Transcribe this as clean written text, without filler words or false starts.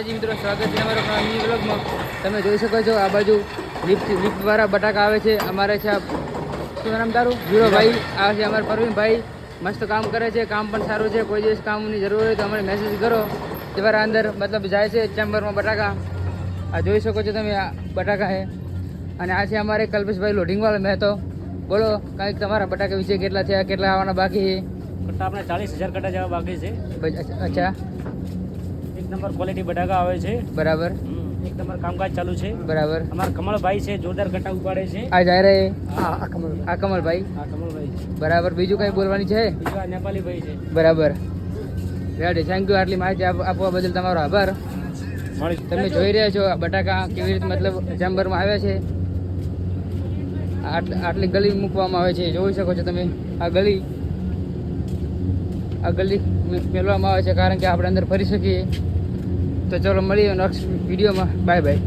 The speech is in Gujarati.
મિત્રો સ્વાગત છે અમારા મિની વ્લોગમાં. તમે જોઈ શકો છો આ બાજુ લિફ્ટ દ્વારા બટાકા આવે છે. અમારે છે શું નામ તારું? વીરોભાઈ. આ છે અમારા પરવીનભાઈ, મસ્ત કામ કરે છે, કામ પણ સારું છે. કોઈ દિવસ કામની જરૂર હોય તો અમને મેસેજ કરો. તમારા અંદર મતલબ જાય છે ચેમ્બરમાં બટાકા. આ જોઈ શકો છો તમે, આ બટાકા છે. અને આ છે અમારે કલ્પેશભાઈ લોડિંગવાળા મહેતો. બોલો કાંઈક તમારા બટાકા વિશે કેટલા છે, કેટલા આવવાના બાકી છે? કટ્ટા આપણે 40,000 કટ્ટા જેવા બાકી છે. અચ્છા, એક નંબર ક્વોલિટી બટાકા આવે છે. બરાબર. એક નંબર કામકાજ ચાલુ છે. બરાબર. અમારા કમળભાઈ છે, જોરદાર કટ્ટા ઉપાડે છે. આ જાય રે આ કમલભાઈ. કમળભાઈ છે. બરાબર. બીજું કઈ બોલવાની છે? બીજા નેપાલી ભાઈ છે. બરાબર. Ready, thank you. આટલી માહિતી આપવા બદલ તમારો આભાર. તમે જોઈ રહ્યા છો બટાકા કેવી રીતે મતલબ ચેમ્બરમાં આવ્યા છે. આટલી ગલી મૂકવામાં આવે છે, જોઈ શકો છો તમે. આ ગલી મેળવામાં આવે છે કારણ કે આપણે અંદર ફરી શકીએ. તો ચલો મળીએ નેક્સ્ટ વિડીયોમાં. Bye bye.